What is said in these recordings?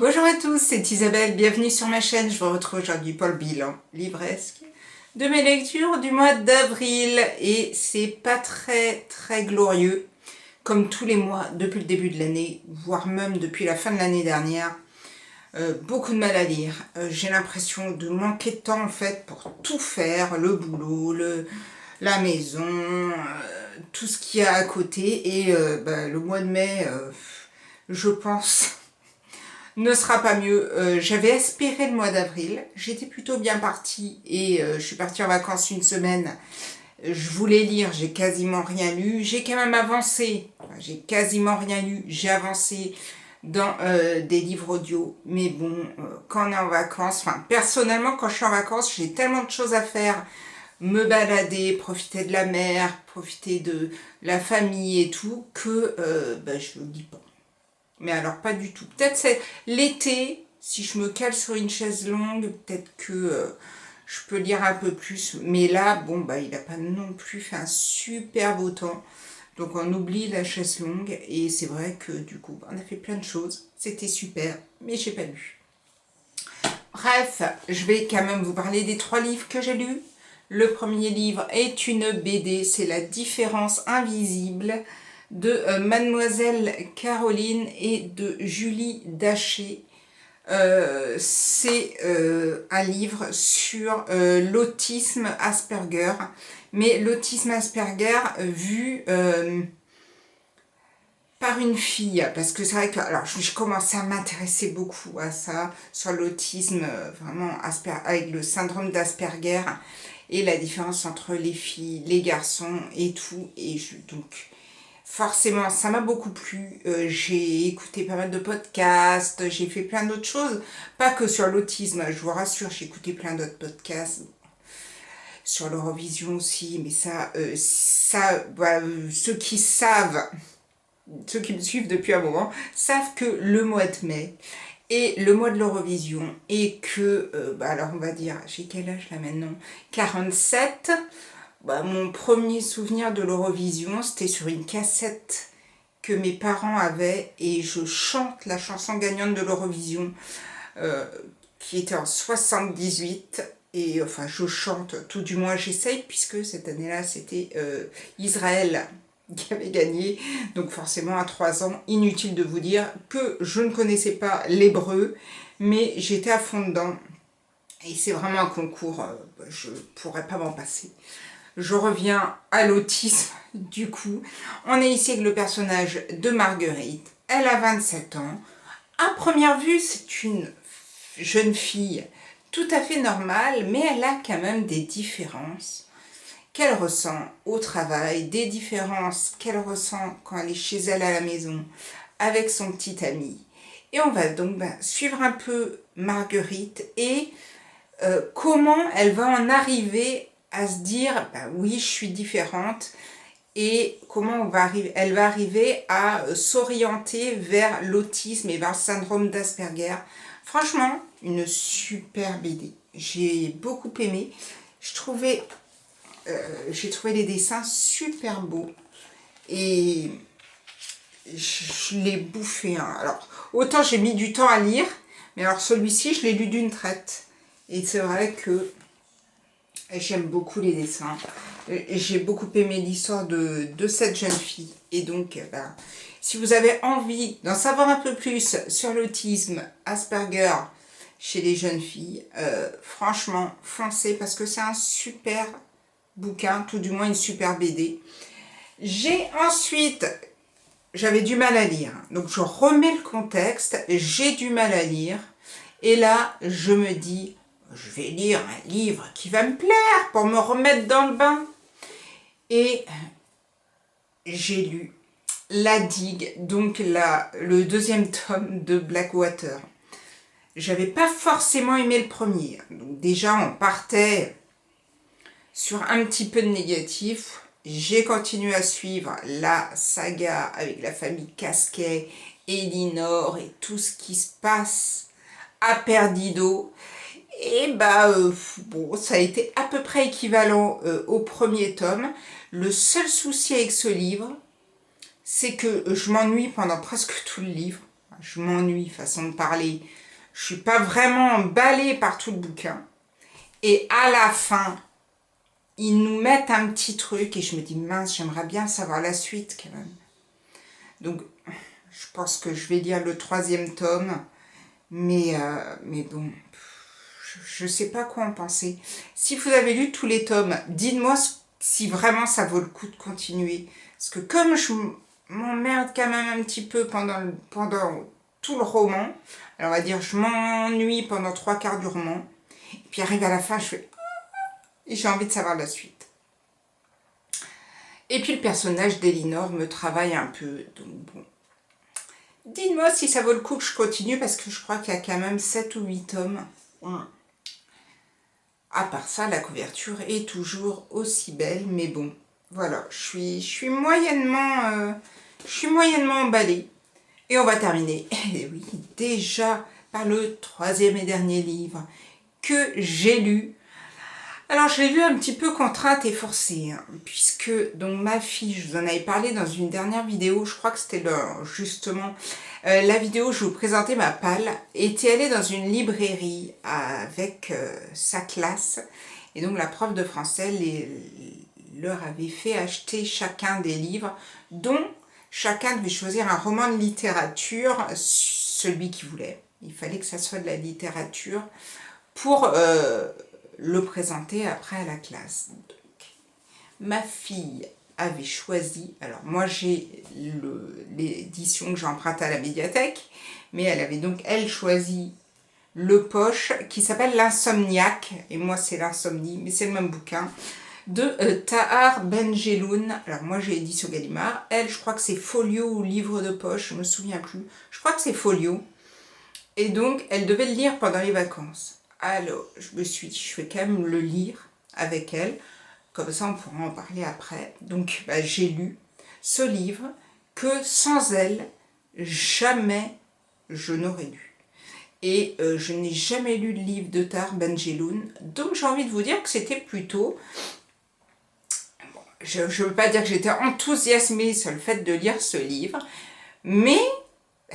Bonjour à tous, c'est Isabelle, bienvenue sur ma chaîne. Je vous retrouve aujourd'hui pour le bilan livresque de mes lectures du mois d'avril. Et c'est pas très glorieux, comme tous les mois depuis le début de l'année, voire même depuis la fin de l'année dernière. Beaucoup de mal à lire. J'ai l'impression de manquer de temps en fait pour tout faire, le boulot, la maison, tout ce qu'il y a à côté. Et le mois de mai, je pense, ne sera pas mieux. J'avais espéré le mois d'avril, j'étais plutôt bien partie et je suis partie en vacances une semaine. Je voulais lire, j'ai quasiment rien lu. J'ai quand même avancé, j'ai quasiment rien lu, j'ai avancé dans des livres audio. Mais bon, quand on est en vacances, personnellement quand je suis en vacances, j'ai tellement de choses à faire. Me balader, profiter de la mer, profiter de la famille et tout, que je ne lis pas. Mais alors pas du tout. Peut-être c'est l'été, si je me cale sur une chaise longue, peut-être que je peux lire un peu plus. Mais là, il n'a pas non plus fait un super beau temps. Donc on oublie la chaise longue. Et c'est vrai que du coup, on a fait plein de choses. C'était super, mais j'ai pas lu. Bref, je vais quand même vous parler des 3 livres que j'ai lus. Le premier livre est une BD, c'est La différence invisible de Mademoiselle Caroline et de Julie Daché. C'est un livre sur l'autisme Asperger, mais l'autisme Asperger vu par une fille, parce que c'est vrai que alors je commençais à m'intéresser beaucoup à ça, sur l'autisme vraiment avec le syndrome d'Asperger et la différence entre les filles, les garçons et tout, et donc forcément ça m'a beaucoup plu. J'ai écouté pas mal de podcasts, j'ai fait plein d'autres choses, pas que sur l'autisme, je vous rassure, j'ai écouté plein d'autres podcasts sur l'Eurovision aussi, mais ceux qui savent, ceux qui me suivent depuis un moment, savent que le mois de mai est le mois de l'Eurovision et que, alors on va dire, j'ai quel âge là maintenant, 47. Mon premier souvenir de l'Eurovision, c'était sur une cassette que mes parents avaient et je chante la chanson gagnante de l'Eurovision qui était en 78. Et enfin, je chante, tout du moins j'essaye, puisque cette année-là, c'était Israël qui avait gagné. Donc forcément, à 3 ans, inutile de vous dire que je ne connaissais pas l'hébreu, mais j'étais à fond dedans. Et c'est vraiment un concours, je ne pourrais pas m'en passer. Je reviens à l'autisme, du coup. On est ici avec le personnage de Marguerite. Elle a 27 ans. À première vue, c'est une jeune fille tout à fait normale, mais elle a quand même des différences qu'elle ressent au travail, des différences qu'elle ressent quand elle est chez elle à la maison avec son petit ami. Et on va donc suivre un peu Marguerite et comment elle va en arriver à se dire oui, je suis différente, et comment elle va arriver à s'orienter vers l'autisme et vers le syndrome d'Asperger. Franchement, une super BD. J'ai beaucoup aimé. J'ai trouvé les dessins super beaux et je l'ai bouffé. Alors, autant j'ai mis du temps à lire, mais alors celui-ci, je l'ai lu d'une traite. Et c'est vrai que j'aime beaucoup les dessins. J'ai beaucoup aimé l'histoire de cette jeune fille. Et donc, si vous avez envie d'en savoir un peu plus sur l'autisme Asperger chez les jeunes filles, franchement, foncez parce que c'est un super bouquin, tout du moins une super BD. J'avais du mal à lire. Donc, je remets le contexte. J'ai du mal à lire. Et là, je me dis, je vais lire un livre qui va me plaire pour me remettre dans le bain. Et j'ai lu La Digue, donc le 2e tome de Blackwater. J'avais pas forcément aimé le premier. Donc déjà, on partait sur un petit peu de négatif. J'ai continué à suivre la saga avec la famille Casquet, Elinor et tout ce qui se passe à Perdido. Et ça a été à peu près équivalent au premier tome. Le seul souci avec ce livre, c'est que je m'ennuie pendant presque tout le livre. je m'ennuie, façon de parler. Je suis pas vraiment emballée par tout le bouquin. Et à la fin, ils nous mettent un petit truc et je me dis, mince, j'aimerais bien savoir la suite quand même. Donc, je pense que je vais lire le 3e tome, mais bon, je ne sais pas quoi en penser. Si vous avez lu tous les tomes, dites-moi si vraiment ça vaut le coup de continuer. Parce que comme je m'emmerde quand même un petit peu pendant tout le roman, alors on va dire je m'ennuie pendant 3/4 du roman, et puis arrive à la fin, je fais et j'ai envie de savoir la suite. Et puis le personnage d'Elinor me travaille un peu, donc bon. Dites-moi si ça vaut le coup que je continue, parce que je crois qu'il y a quand même 7 ou 8 tomes. À part ça, la couverture est toujours aussi belle, mais bon, voilà, je suis moyennement emballée. Et on va terminer, et oui, déjà par le 3e et dernier livre que j'ai lu. Alors, je l'ai lu un petit peu contrainte et forcée, hein, puisque donc ma fille, je vous en avais parlé dans une dernière vidéo, je crois que c'était justement la vidéo où je vous présentais ma palle, était allée dans une librairie avec sa classe, et donc la prof de français leur avait fait acheter chacun des livres, dont chacun devait choisir un roman de littérature, celui qu'il voulait. Il fallait que ça soit de la littérature pour le présenter après à la classe. Donc, ma fille avait choisi, alors moi j'ai l'édition que j'emprunte à la médiathèque, mais elle avait donc, elle, choisi le poche qui s'appelle L'Insomniaque, et moi c'est l'Insomnie, mais c'est le même bouquin, de Tahar Benjeloun. Alors moi j'ai édition Gallimard, elle je crois que c'est Folio ou Livre de poche, je me souviens plus, je crois que c'est Folio, et donc elle devait le lire pendant les vacances. Alors je me suis dit, je vais quand même le lire avec elle, comme ça on pourra en parler après. Donc j'ai lu ce livre que sans elle, jamais je n'aurais lu. Et je n'ai jamais lu le livre de Tahar Benjeloun, donc j'ai envie de vous dire que c'était plutôt... Bon, je ne veux pas dire que j'étais enthousiasmée sur le fait de lire ce livre, mais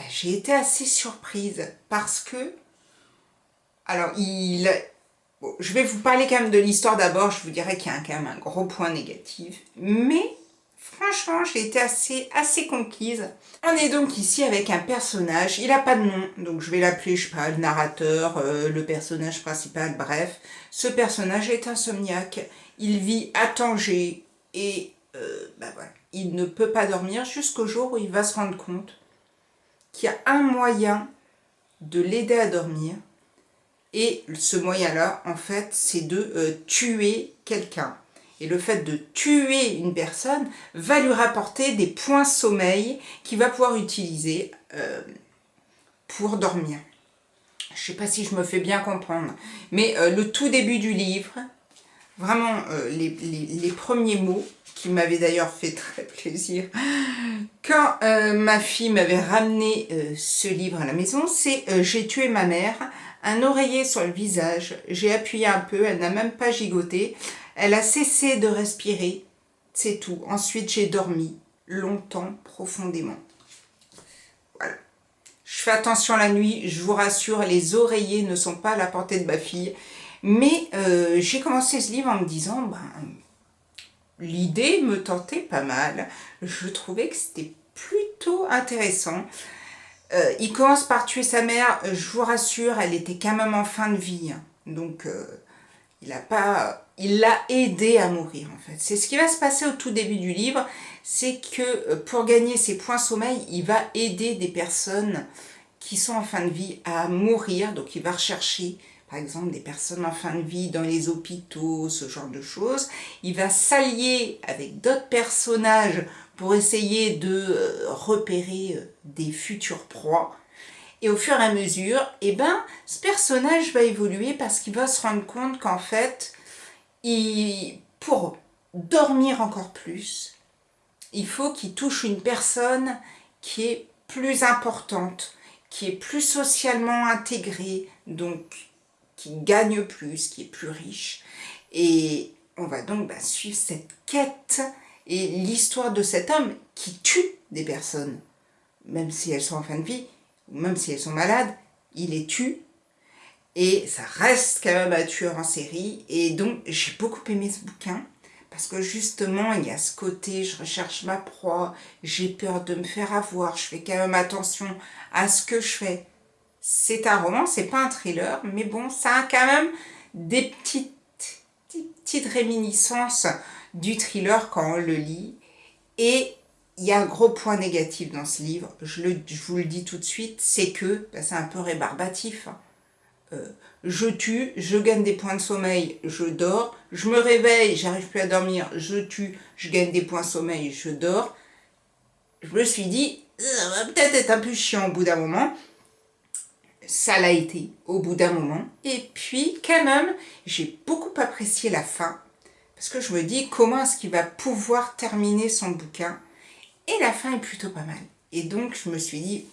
j'ai été assez surprise parce que... Alors, bon, je vais vous parler quand même de l'histoire d'abord, je vous dirais qu'il y a quand même un gros point négatif, mais franchement, j'ai été assez conquise. On est donc ici avec un personnage, il n'a pas de nom, donc je vais l'appeler, je sais pas, le narrateur, le personnage principal, bref. Ce personnage est insomniaque, il vit à Tanger et voilà, il ne peut pas dormir jusqu'au jour où il va se rendre compte qu'il y a un moyen de l'aider à dormir. Et ce moyen-là, en fait, c'est de tuer quelqu'un. Et le fait de tuer une personne va lui rapporter des points sommeil qu'il va pouvoir utiliser pour dormir. Je ne sais pas si je me fais bien comprendre. Mais le tout début du livre, vraiment les premiers mots, qui m'avaient d'ailleurs fait très plaisir, quand ma fille m'avait ramené ce livre à la maison, c'est « J'ai tué ma mère ». Un oreiller sur le visage, j'ai appuyé un peu, elle n'a même pas gigoté, elle a cessé de respirer, c'est tout. Ensuite, j'ai dormi, longtemps, profondément. Voilà. Je fais attention la nuit, je vous rassure, les oreillers ne sont pas à la portée de ma fille. Mais j'ai commencé ce livre en me disant, l'idée me tentait pas mal. Je trouvais que c'était plutôt intéressant. Il commence par tuer sa mère, je vous rassure, elle était quand même en fin de vie. Hein. Donc, il l'a aidé à mourir, en fait. C'est ce qui va se passer au tout début du livre, c'est que pour gagner ses points sommeil, il va aider des personnes qui sont en fin de vie à mourir. Donc, il va rechercher, par exemple, des personnes en fin de vie dans les hôpitaux, ce genre de choses. Il va s'allier avec d'autres personnages pour essayer de repérer des futures proies. Et au fur et à mesure, ce personnage va évoluer parce qu'il va se rendre compte qu'en fait, pour dormir encore plus, il faut qu'il touche une personne qui est plus importante, qui est plus socialement intégrée, donc qui gagne plus, qui est plus riche. Et on va donc suivre cette quête et l'histoire de cet homme qui tue des personnes, même si elles sont en fin de vie. ou même si elles sont malades, il les tue. Et ça reste quand même un tueur en série. Et donc, j'ai beaucoup aimé ce bouquin. Parce que justement, il y a ce côté, je recherche ma proie, j'ai peur de me faire avoir, je fais quand même attention à ce que je fais. C'est un roman, c'est pas un thriller, mais bon, ça a quand même des petites réminiscences du thriller quand on le lit. Et il y a un gros point négatif dans ce livre, je vous le dis tout de suite, c'est que c'est un peu rébarbatif. Je tue, je gagne des points de sommeil, je dors, je me réveille, j'arrive plus à dormir, je tue, je gagne des points de sommeil, je dors. Je me suis dit, ça va peut-être être un peu chiant au bout d'un moment. Ça l'a été au bout d'un moment. Et puis, quand même, j'ai beaucoup apprécié la fin. Parce que je me dis, comment est-ce qu'il va pouvoir terminer son bouquin? Et la fin est plutôt pas mal. Et donc, je me suis dit,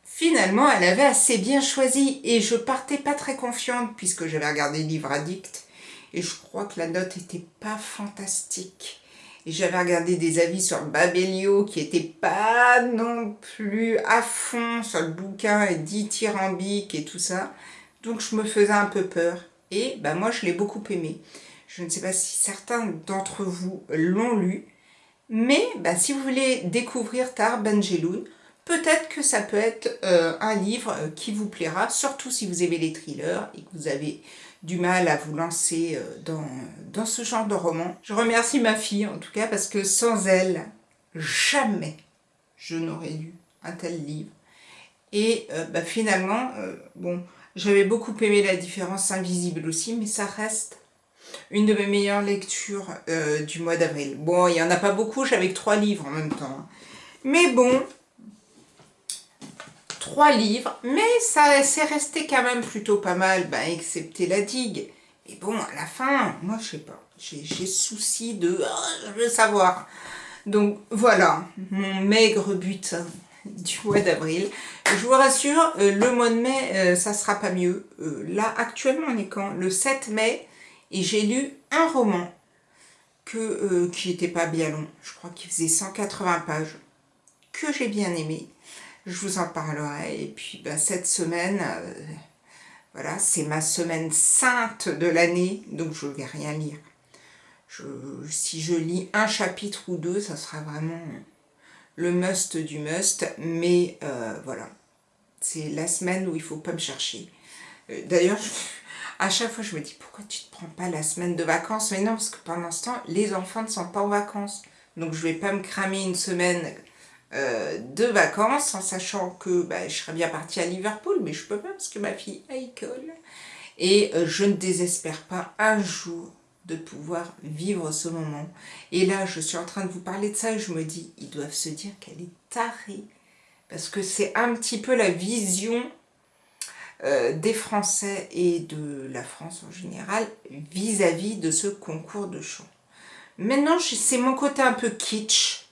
finalement, elle avait assez bien choisi. Et je partais pas très confiante, puisque j'avais regardé Livre Addict. Et je crois que la note était pas fantastique. Et j'avais regardé des avis sur Babelio qui n'étaient pas non plus à fond sur le bouquin et dithyrambique et tout ça. Donc je me faisais un peu peur. Et moi je l'ai beaucoup aimé. Je ne sais pas si certains d'entre vous l'ont lu. Mais si vous voulez découvrir Tahar Ben Jelloun, peut-être que ça peut être un livre qui vous plaira, surtout si vous aimez les thrillers et que vous avez du mal à vous lancer dans ce genre de roman. Je remercie ma fille en tout cas parce que sans elle, jamais je n'aurais lu un tel livre. Et finalement, j'avais beaucoup aimé La différence invisible aussi, mais ça reste une de mes meilleures lectures du mois d'avril. Bon, il n'y en a pas beaucoup, j'avais que 3 livres en même temps. Hein. Mais bon, 3 livres, mais ça c'est resté quand même plutôt pas mal, excepté La Digue. Et bon, à la fin, moi je sais pas, j'ai souci de... je veux savoir. Donc voilà, mon maigre butin du mois d'avril. Je vous rassure, le mois de mai, ça sera pas mieux. Là, actuellement, on est quand? Le 7 mai, et j'ai lu un roman qui n'était pas bien long. Je crois qu'il faisait 180 pages, que j'ai bien aimé. Je vous en parlerai. Et puis cette semaine, voilà, c'est ma semaine sainte de l'année, donc je ne vais rien lire. Si je lis un chapitre ou 2, ça sera vraiment le must du must. Mais voilà, c'est la semaine où il ne faut pas me chercher. D'ailleurs, à chaque fois, je me dis, pourquoi tu ne te prends pas la semaine de vacances? Mais non, parce que pendant ce temps, les enfants ne sont pas en vacances. Donc je ne vais pas me cramer une semaine de vacances en sachant que je serais bien partie à Liverpool, mais je peux pas parce que ma fille a école. Et je ne désespère pas un jour de pouvoir vivre ce moment. Et là, je suis en train de vous parler de ça et je me dis, ils doivent se dire qu'elle est tarée. Parce que c'est un petit peu la vision des Français et de la France en général vis-à-vis de ce concours de chant. Maintenant, c'est mon côté un peu kitsch.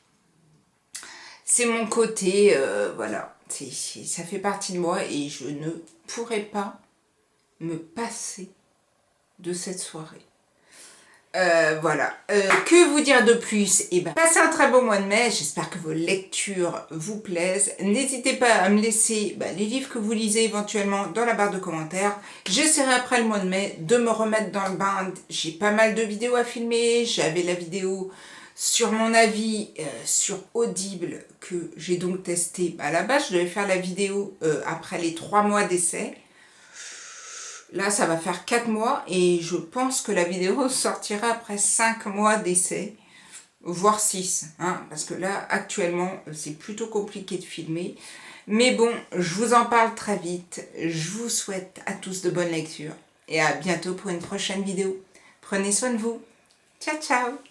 C'est mon côté, voilà, ça fait partie de moi et je ne pourrais pas me passer de cette soirée. Voilà. Que vous dire de plus? Passez un très bon mois de mai. J'espère que vos lectures vous plaisent. N'hésitez pas à me laisser les livres que vous lisez éventuellement dans la barre de commentaires. J'essaierai après le mois de mai de me remettre dans le bain. J'ai pas mal de vidéos à filmer. J'avais la vidéo sur mon avis sur Audible que j'ai donc testé. À la base, je devais faire la vidéo après les 3 mois d'essai. Là, ça va faire 4 mois et je pense que la vidéo sortira après 5 mois d'essai, voire 6. Hein, parce que là, actuellement, c'est plutôt compliqué de filmer. Mais bon, je vous en parle très vite. Je vous souhaite à tous de bonnes lectures et à bientôt pour une prochaine vidéo. Prenez soin de vous. Ciao, ciao!